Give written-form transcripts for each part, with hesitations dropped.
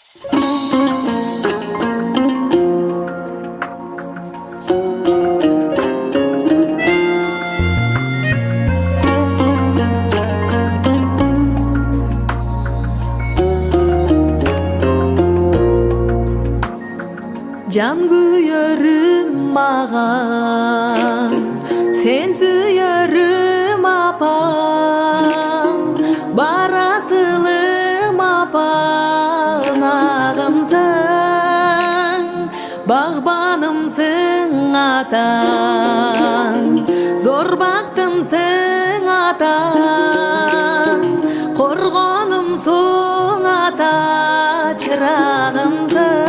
Can kuyarım mağan, sen suyarım apam, barasılım apan ağımsın, bağbanımsın atan, zor baktımsın atan, korgonumsun ata, çırağımsın.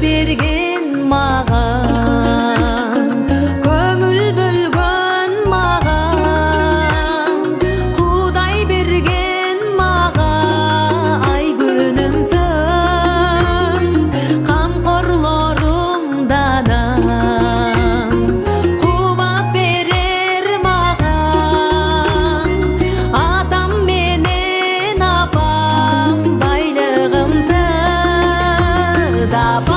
Bergen mağan, köngül bölgön mağan, Huday bergen mağan, ay günümsün, kamkorlarımdan kubat berer mağan, atam menen apam, baylığımsız apam.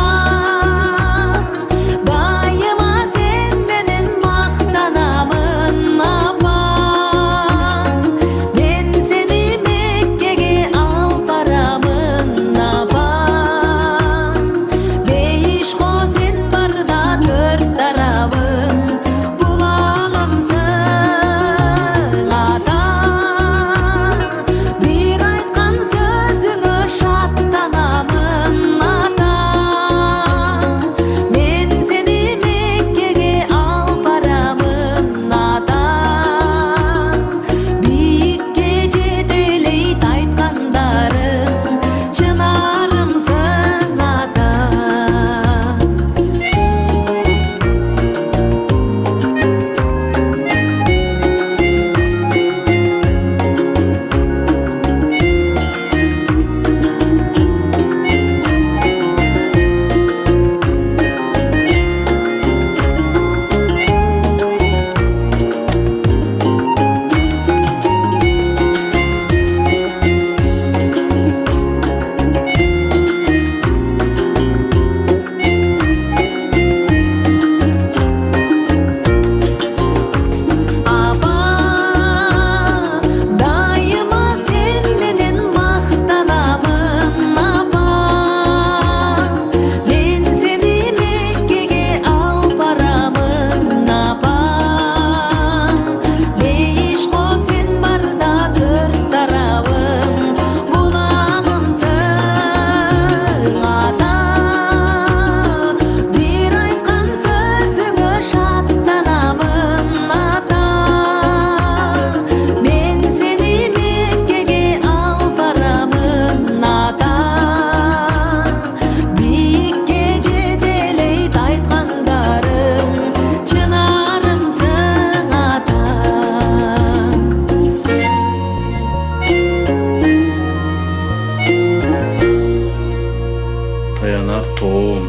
Tayanak toğum,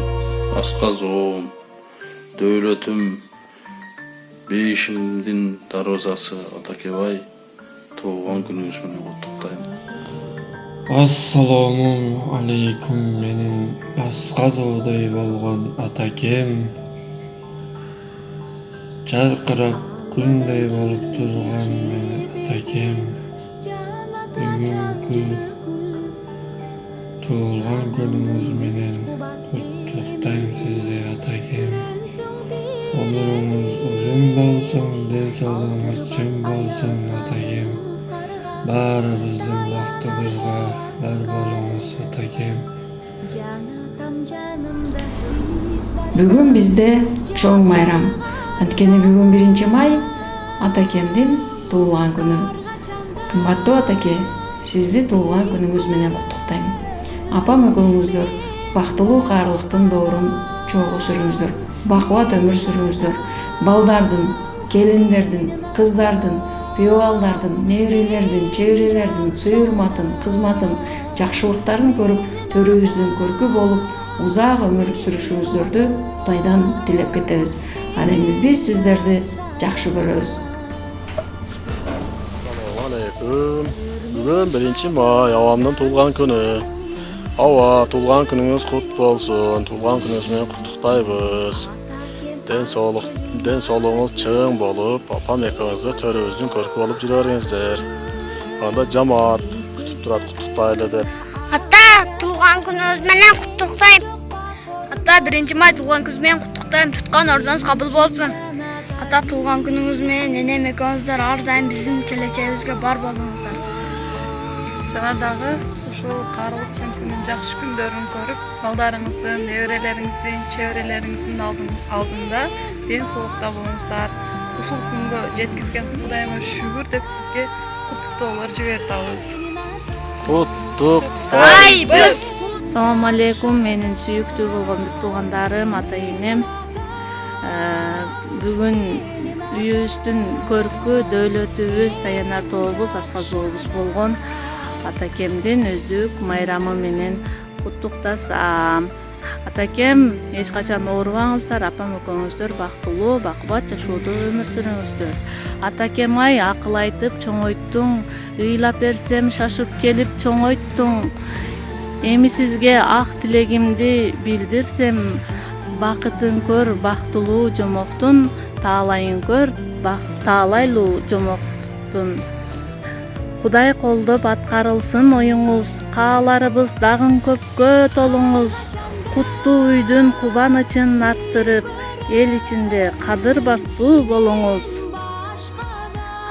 asqaz oğum, dövlötüm, beyişimdin darozası Atakebay, toğulan gününüz meni qutuqtayım. Assalamu aleykum, menin asqazowday bolgon atakem. Jarqırap gündey bolup turgan meni atakem. Bugünkü tuğulgan günüňiz menen qutuqtayım sizi atakem. Ömrüňiz uzun bolsun, dil sağlygyňyz çyn bolsun Atakem. Barymyzdyn bagtymyzga bar bolunuz Atakem. Бүгүн бизде чоң майрам. Анткени бүгүн 1-май Атакемдин туулган күнү. Кымбаттуу Атаке, сизди туулган күнүңүз менен куттуктайм. Апам экөөңүздөр бактылуу каарылыктын доорун чогуу сүрүңүздөр. Бакубат өмүр сүрүңүздөр. Балдардын, келиндердин, кыздардын, күйөө балдардын, неберелердин, чеберелердин сыйырматын, кызматын, жакшылыктарын көрүп, төрүбүздүн көркү болуп, узак өмүр сүрүшүңүздөрдү Кудайдан тилеп кетебиз. Ал эми биз сиздерди жакшы көрөбүз. Assalomu alaykum. Bugun 1-may avamdın tug'ilgan kuni. Ava, tug'ilgan kuningiz qutlu bolsun. Tug'ilgan kuningiz bilan qutlukdaymiz. Den sog'lig'ingiz chiң bolup, apam ekөөңүzdө төрөбүздүн көркү болуп жүрөриңиздер. Анда жамаат күтүп турат, qutlukdaylı деп. Ата, туулган күнүңүз менен куттуктайм. Ата, 1-май туулган күнүңүз менен куттуктайм. Туткан ордуңуз кабыл болсун. Ата, туулган күнүңүз менен энем экөөңүздөр ар дайым биздин келечегибизге бар болуңуздар. Жана дагы ушул каарылык күнүн жакшы күндөрүн көрүп, балдарыңыздын, неберелериңиздин, чеберелериңиздин алдында ден соолукта болуңуздар. Ушул күнгө жеткизген Кудайыма шүгүр деп сизге куттуктоолор жиберип атабыз. Куттуктайбыз. Assalamu alaikum, менин сүйүктүү болгон биз туугандарым, ата-энем. Бүгүн үйүбүздүн көркү, дөөлөтүбүз, таянар тобубуз, асказыбыз болгон Атакемдин өздүк майрамы менен куттуктасам. Атакем, эч качан оорубаңыздар, апам экөөңүздөр бактылуу, бакубат жашоодо өмүр сүрүңүздөр. Атакем ай, акыл айтып чоңойттуң, ыйлап берсем шашып келип чоңойттуң. Эми сизге ак тилегимди билдирсем, бакытын көр бактылуу жомоктун, таалайын көр таалайлуу жомоктун. Кудай колдоп аткарылсын оюңуз, кааларыбыз дагы көпкө толуңуз. Куттуу үйдүн кубанычын арттырып, эл ичинде кадыр-бактуу болуңуз.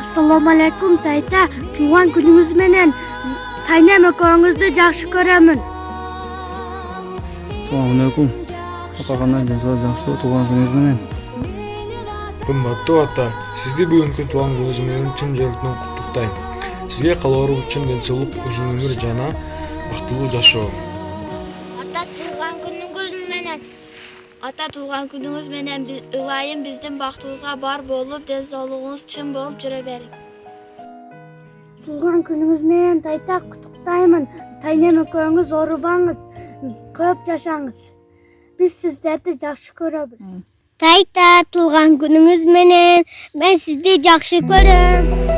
Assalamu alaikum тайта, туулган күнүңүз менен тайнем экөөңүздү жакшы көрөмүн. Assalamu alaikum. Апагана жакшы туулган күнүңүз менен. Кымбаттуу ата, сизди бүгүнкү туулган күнүңүз менен чын жүрөктөн куттуктайм. Сизге каалоорум чын ден соолук, узун өмүр жана бактылуу жашоо. Ата, туулган күнүңүз менен. Ата, туулган күнүңүз менен ылайым биздин бактыбызга бар болуп, ден соолугуңуз чын болуп жүрө бериң. Туулган күнүңүз менен тайта куттуктаймын. Тайнем экөөңүз оорубаңыз, көп жашаңыз. Биз сиздерди жакшы көрөбүз. Тайта, туулган күнүңүз менен мен сизди жакшы көрөм.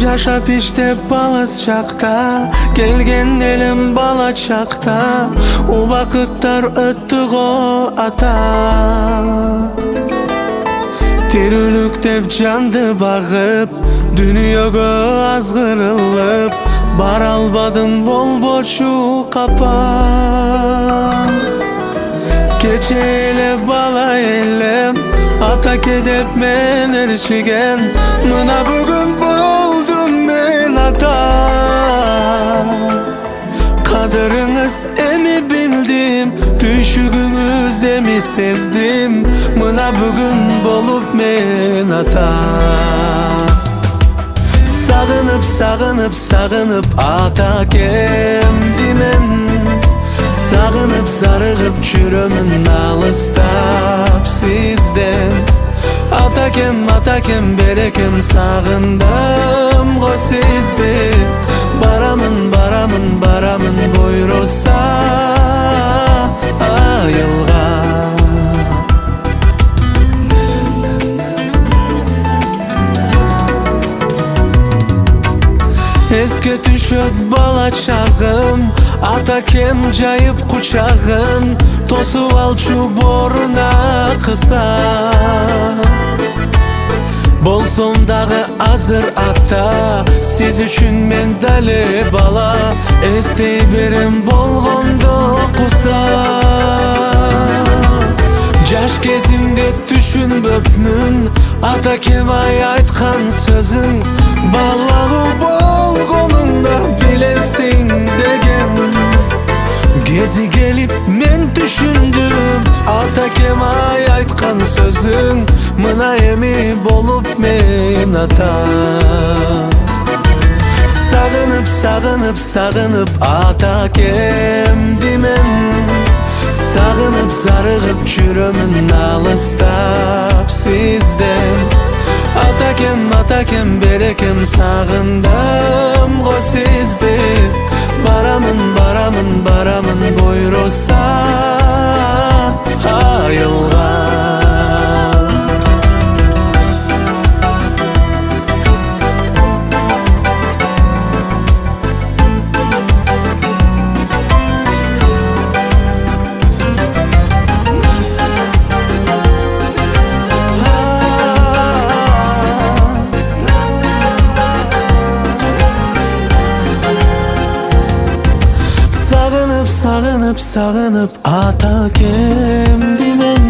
Жашап иштеп балыс чакта, келген элим бала чакта, убакыттар өттү го ата. Тирүүлүк деп жанды багып, дүнүйөгө азгырылып, бара албадым болбочу капа. Кече эле бала элем, Атаке деп мен эршиген, мына бүгүн болдум мен ата. Кадырыңыз эми билдим, түйшүгүңүз эми сездим, мына бүгүн болуп мен ата. Сагынып, сагынып, сагынып Атакемди мен, сагынып, зарыгып жүрөмүн алыстап сизден. Атакем, Атакем, берекем, сагындым го сизди. Барамын, барамын, барамын буйруса айылга. Эске түшөт бала чагым, Атакем жайып кучагын, тосуп алчу боруна кыса. Bolsam dağı azır ata, siz üçün men dali bala. Estey berim bolgondo kusa. Jaş kezimde düşünböpmün, ata kemay aytkan sözün. Ballağı bolgonumda bilesin degen. Gezi gelip men düşündüm, ata kemay aytkan sözün. Mına emi bolup men ata. Sağınıp sağınıp sağınıp ata kemdi men. Sağınıp sarığıp çürümün alыстап sizden. Atakem berekem sağındım go sizdi. Baramın buyrusa ayılgan. Sağınıp ata kemdi men.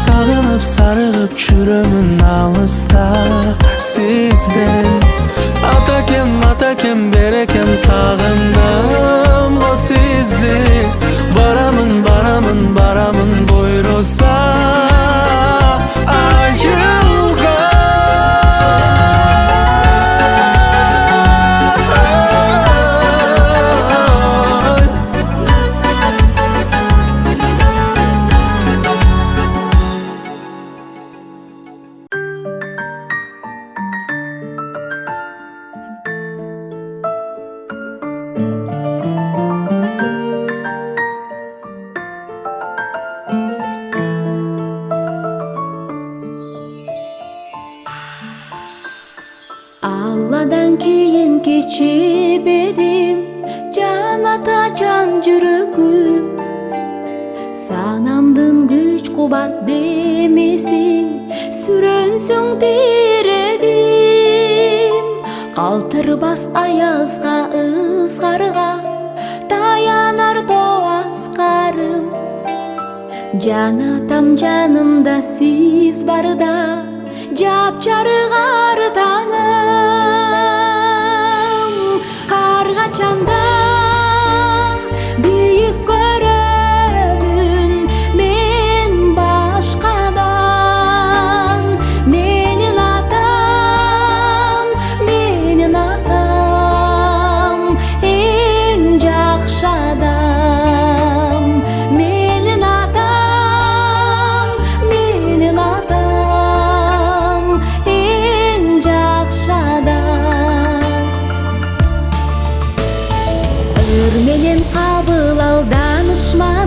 Sağınıp sarığıp çürümün alыстап sizden. Atakem berekem sağındım o sizdi. Baramın buyrusa Allah'dan keyin keçi berim, can ata can жүрөгүм. Sanamdın güç kubat demesin, sürensöň tiregim. Kaltırбас ayazga ızгарга, tayanar toas karım. Can atam janımda siz barda, жапжарыгар таңым. Аргачанда бийик көрөмүн мен башкадан. Менин атам эң жакшы адам. Менин атам эң жакшы адам. Ыр менен кабыл ал данышман.